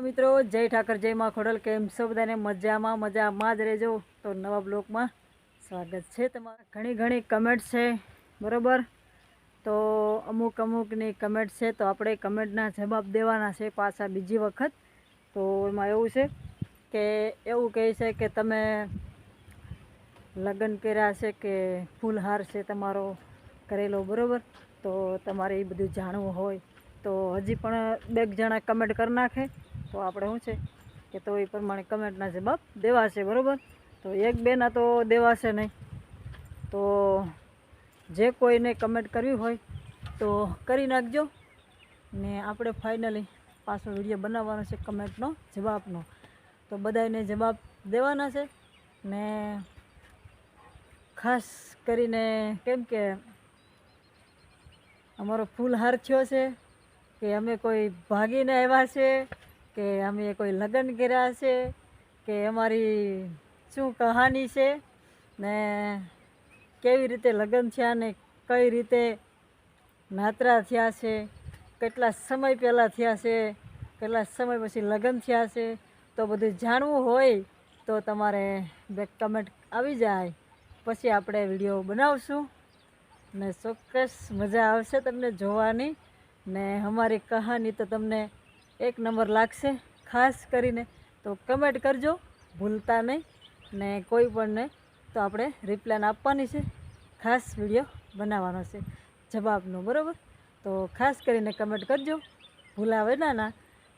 મિત્રો જય ઠાકર જય માં ખોડલ કેમ છો બધાને મજામાં જ રહેજો। તો નવા બ્લોગમાં સ્વાગત છે તમારા। ઘણી કમેન્ટ છે બરાબર। તો અમુકની કમેન્ટ છે તો આપણે કમેન્ટના જવાબ દેવાના છે પાછા બીજી વખત। તો એમાં એવું છે કે એવું કહે છે કે તમે લગ્ન કર્યા છે કે ફૂલહાર છે તમારો કરેલો બરાબર। તો તમારે એ બધું જાણવું હોય તો હજી પણ બે જણા કમેન્ટ કરી નાખે તો આપણે શું છે કે તો એ પ્રમાણે કમેન્ટના જવાબ દેવાશે બરાબર। તો એક બેના તો દેવાશે નહીં। તો જે કોઈને કમેન્ટ કરવી હોય તો કરી નાખજો ને આપણે ફાઇનલી પાછો વિડીયો બનાવવાનો છે કમેન્ટનો જવાબનો। તો બધાને જવાબ દેવાના છે ને ખાસ કરીને કેમ કે અમારો ફૂલહાર થયો છે કે અમે કોઈ ભાગીને આવ્યા છે કે અમે કોઈ લગ્ન કર્યા છે કે અમારી શું કહાની છે ને કેવી રીતે લગ્ન થયા ને કઈ રીતે નાતરા થયા છે, કેટલા સમય પહેલાં થયા છે, કેટલા સમય પછી લગ્ન થયા છે। તો બધું જાણવું હોય તો તમારે બે કમેન્ટ આવી જાય પછી આપણે વિડીયો બનાવશું ને ચોક્કસ મજા આવશે તમને જોવાની ને અમારી કહાની તો તમને એક નંબર લાગશે। ખાસ કરીને તો કમેન્ટ કરજો ભૂલતા નહીં ને કોઈ પણને તો આપણે રિપ્લાય આપવાની છે, ખાસ વિડીયો બનાવવાનો છે જવાબનો બરાબર। તો ખાસ કરીને કમેન્ટ કરજો ભૂલાવે ના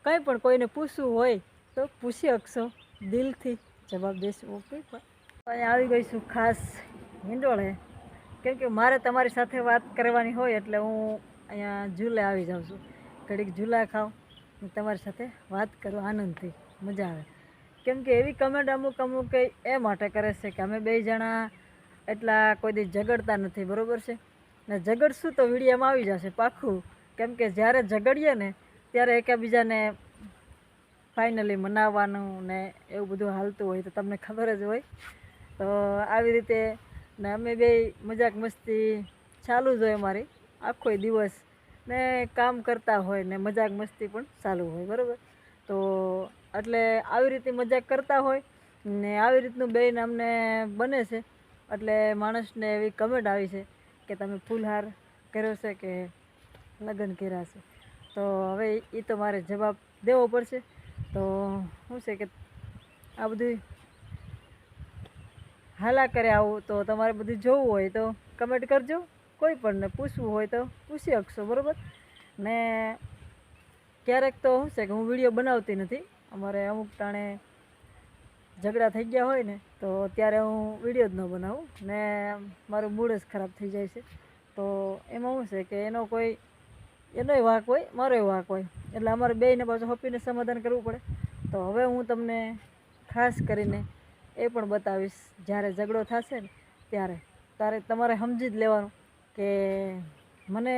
કંઈ પણ કોઈને પૂછવું હોય તો પૂછી શકશો, દિલથી જવાબ દેશું। ઓકે અહીંયા આવી ગઈ છું ખાસ હિંડોળે કેમ કે મારે તમારી સાથે વાત કરવાની હોય એટલે હું અહીંયા ઝૂલે આવી જાઉં છું। ઘડીક ઝૂલા ખાઉં તમારી સાથે વાત કરો આનંદથી મજા આવે। કેમ કે એવી કમેન્ટ અમુક એ માટે કરે છે કે અમે બે જણા એટલા કોઈ દી ઝઘડતા નથી બરાબર છે ને ઝઘડશું તો વિડીયોમાં આવી જશે પાક્કું। કેમ કે જ્યારે ઝઘડીએ ને ત્યારે એકબીજાને ફાઇનલી મનાવવાનું ને એવું બધું હાલતું હોય તો તમને ખબર જ હોય। તો આવી રીતે ને અમે બે મજાક મસ્તી ચાલુ જ હોય અમારી આખો દિવસ ને કામ કરતા હોય ને મજાક મસ્તી પણ ચાલુ હોય બરાબર। તો એટલે આવી રીતે મજાક કરતા હોય ને આવી રીતનું બેન અમને બને છે એટલે માણસને એવી કમેન્ટ આવી છે કે તમે ફૂલહાર કર્યો છે કે લગ્ન કર્યા છે। તો હવે એ તો મારે જવાબ દેવો પડશે। તો શું છે કે આ બધું હાલા કરે આવું તો તમારે બધું જોવું હોય તો કમેન્ટ કરજો, કોઈ પણને પૂછવું હોય તો પૂછી શકશો બરાબર। ને ક્યારેક તો શું છે કે હું વિડીયો બનાવતી નથી, અમારે અમુક ટાણે ઝઘડા થઈ ગયા હોય ને તો ત્યારે હું વિડીયો જ ન બનાવું ને મારું મૂડ જ ખરાબ થઈ જાય છે। તો એમાં શું છે કે એનોય વાંક હોય મારોય વાંક હોય એટલે અમારે બેયને પાછું હપીને સમાધાન કરવું પડે। તો હવે હું તમને ખાસ કરીને એ પણ બતાવીશ જ્યારે ઝઘડો થશે ને ત્યારે તમારે સમજી જ લેવાનું કે મને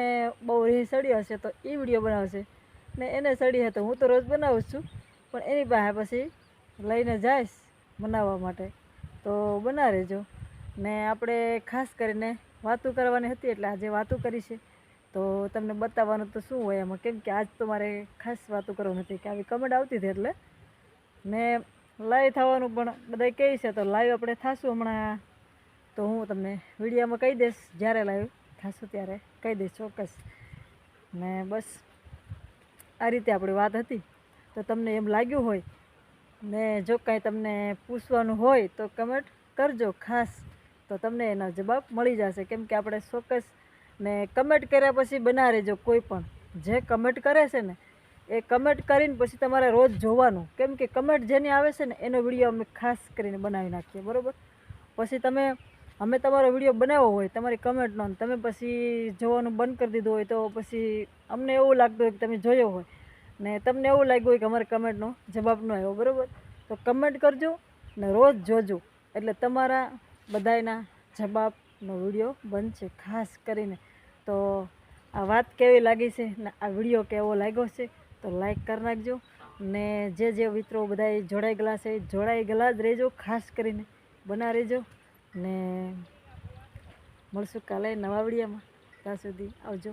બહુ રીહ સડી હશે તો એ વિડીયો બનાવશે ને એને સડી હશે તો હું તો રોજ બનાવું જ છું પણ એની પાસે પછી લઈને જઈશ બનાવવા માટે તો બના રહેજો। ને આપણે ખાસ કરીને વાતું કરવાની હતી એટલે આજે વાતું કરી છે તો તમને બતાવવાનું તો શું હોય એમાં કેમ કે આજ તો મારે ખાસ વાતું કરવાની હતી કે આવી કમેન્ટ આવતી હતી એટલે ને લાઈવ થવાનું પણ બધા કહે છે તો લાઈવ આપણે થશું હમણાં તો હું તમને વિડીયોમાં કહી દઈશ જ્યારે લાઈવ થશું ત્યારે કહી દઈશ ચોક્કસ। ને બસ આ રીતે આપણી વાત હતી। તો તમને એમ લાગ્યું હોય ને જો કાંઈ તમને પૂછવાનું હોય તો કમેન્ટ કરજો ખાસ તો તમને એનો જવાબ મળી જશે। કેમ કે આપણે ચોક્કસ ને કમેન્ટ કર્યા પછી બના રહેજો કોઈ પણ જે કમેન્ટ કરે છે ને એ કમેન્ટ કરીને પછી તમારે રોજ જોવાનું કેમ કે કમેન્ટ જેની આવે છે ને એનો વિડીયો અમે ખાસ કરીને બનાવી નાખીએ બરાબર। પછી અમે તમારો વિડીયો બનાવ્યો હોય તમારી કમેન્ટનો તમે પછી જોવાનું બંધ કરી દીધું હોય તો પછી અમને એવું લાગતું હોય કે તમે જોયો હોય ને તમને એવું લાગ્યું હોય કે અમારે કમેન્ટનો જવાબ ન આવ્યો બરાબર। તો કમેન્ટ કરજો ને રોજ જોજો એટલે તમારા બધાના જવાબનો વિડીયો બનશે ખાસ કરીને। તો આ વાત કેવી લાગી છે ને આ વિડીયો કેવો લાગ્યો છે તો લાઈક કરી નાખજો ને જે મિત્રો બધા જોડાઈ ગયેલા છે જોડાઈ ગયેલા જ રહેજો ખાસ કરીને બના રહેજો ને મળશું કાલે નવા વિડીયોમાં, ત્યાં સુધી આવજો।